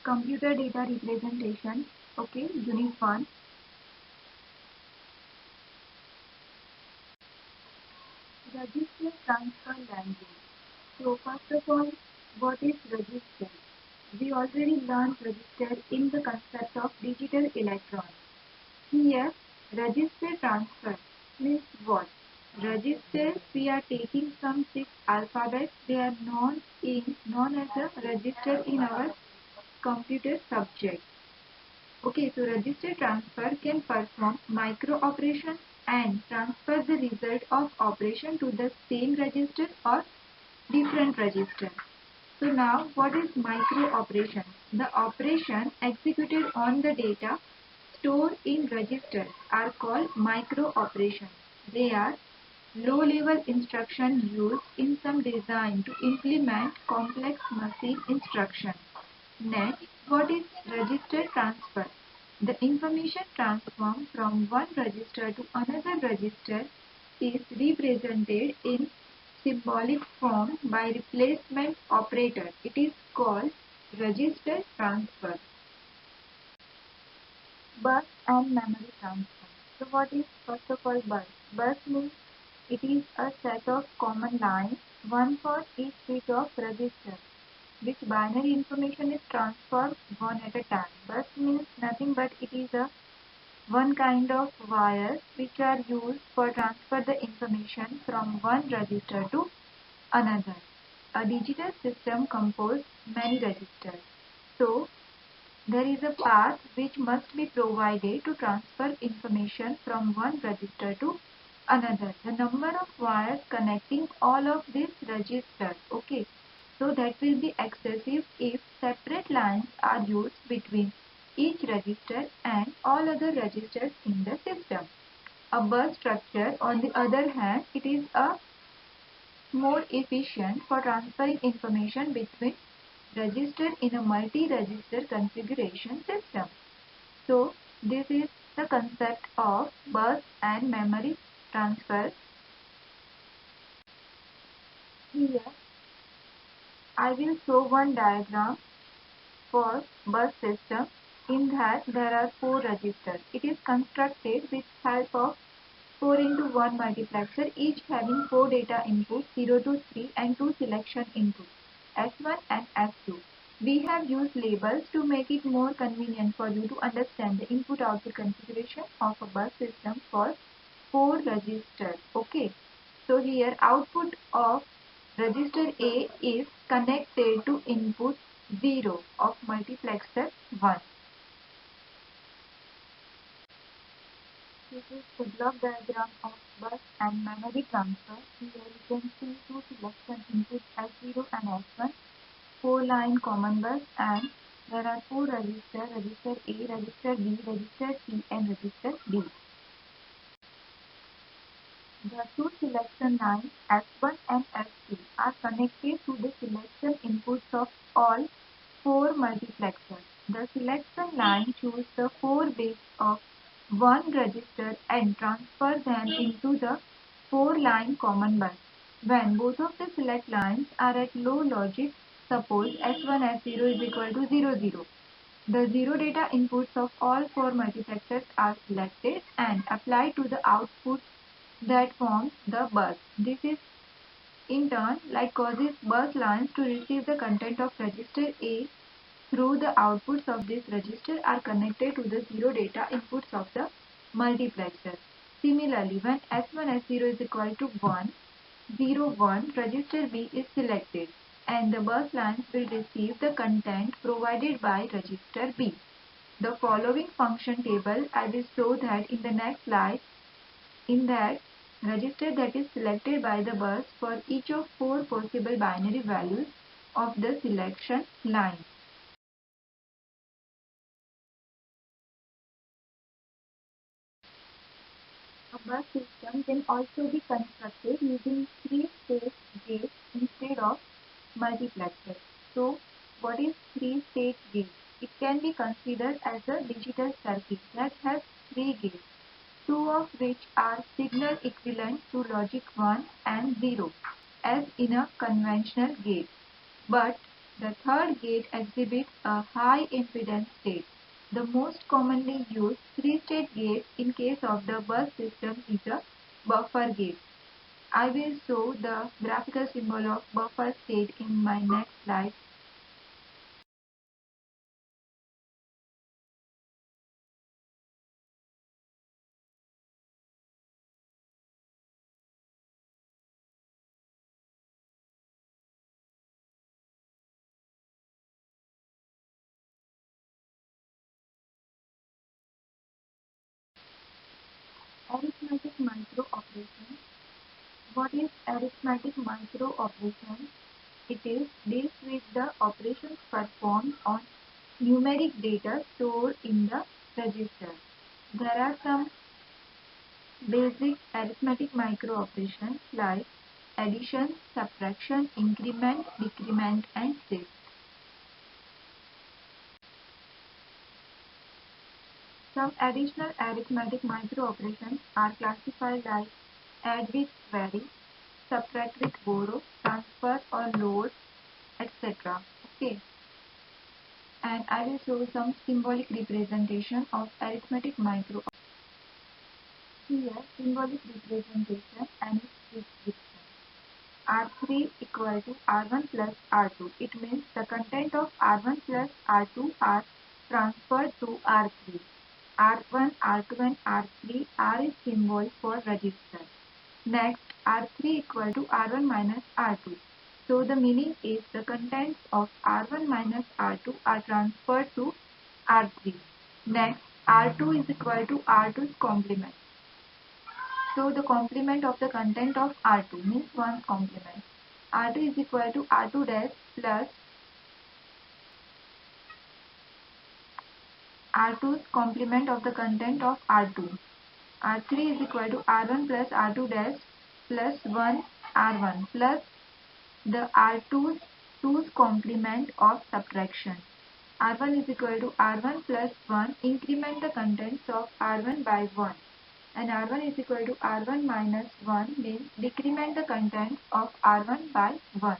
Computer data representation. Okay, unit 1. Register transfer language. So first of all, what is register? We already learned register in the concept of digital electronics. Here, register transfer means what? Register, we are taking some 6 alphabets. They are known as a register in our computer subject. Okay, so register transfer can perform micro operations and transfer the result of operation to the same register or different register. So now what is micro operation? The operation executed on the data stored in registers are called micro operations. They are low-level instructions used in some design to implement complex machine instructions. Next, what is register transfer? The information transformed from one register to another register is represented in symbolic form by replacement operator. It is called register transfer. Bus and memory transfer. So what is first of all bus? Bus means it is a set of common lines, one for each bit of register, which binary information is transferred one at a time. Bus means nothing but it is a one kind of wires which are used for transfer the information from one register to another. A digital system composed many registers. So there is a path which must be provided to transfer information from one register to another. The number of wires connecting all of these registers. Okay. So that will be excessive if separate lines are used between each register and all other registers in the system. A bus structure, on the other hand, it is a more efficient for transferring information between registers in a multi-register configuration system. So this is the concept of bus and memory transfer. Here I will show one diagram for bus system. In that there are 4 registers. It is constructed with help of 4x1 multiplexer, each having 4 data inputs 0 to 3 and 2 selection inputs S1 and S2. We have used labels to make it more convenient for you to understand the input-output configuration of a bus system for 4 registers. Okay. So here output of register A is connected to input 0 of multiplexer 1. This is the block diagram of bus and memory transfer. Here you can see 2 selection inputs S0 and S1, 4 line common bus, and there are 4 registers, register A, register B, register C and register D. The 2 selection lines S1 and S2 are connected to the selection inputs of all 4 multiplexers. The selection line chooses the 4 bits of one register and transfer them into the 4-line common bus. When both of the select lines are at low logic, suppose S1 S0 is equal to 0 0. The 0 data inputs of all 4 multiplexers are selected and applied to the output that forms the bus. This is in turn causes bus lines to receive the content of register A through the outputs of this register are connected to the 0 data inputs of the multiplexer. Similarly, when S1 S0 is equal to 1, 0 1, register B is selected and the bus lines will receive the content provided by register B. The following function table I will show that in the next slide. In that register that is selected by the bus for each of 4 possible binary values of the selection line. A bus system can also be constructed using 3-stage gates instead of multiplexers. So, what is 3-stage gate? It can be considered as a digital circuit that has 3 gates, 2 of which are signal equivalent to logic 1 and 0, as in a conventional gate. But The third gate exhibits a high impedance state. The most commonly used three-state gate in case of the bus system is a buffer gate. I will show the graphical symbol of buffer state in my next slide. Arithmetic micro operation. What is arithmetic micro operation? It is deals with the operations performed on numeric data stored in the register. There are some basic arithmetic micro operations like addition, subtraction, increment, decrement, and shift. Some additional arithmetic micro operations are classified like add with vary, subtract with borrow, transfer or load, etc. Okay. And I will show some symbolic representation of arithmetic micro. Here, symbolic representation and its description. R3 equal to R1 plus R2. It means the content of R1 plus R2 are transferred to R3. R1, R2 and R3. R is symbol for register. Next, R3 equal to R1 minus R2. So the meaning is the contents of R1 minus R2 are transferred to R3. Next, R2 is equal to R2's complement. So the complement of the content of R2 means 1's complement. R2 is equal to R2 dash plus R2's complement of the content of R2. R3 is equal to R1 plus R2 dash plus 1 R1 plus the R2's 2's complement of subtraction. R1 is equal to R1 plus 1, increment the contents of R1 by 1. And R1 is equal to R1 minus 1 means decrement the contents of R1 by 1.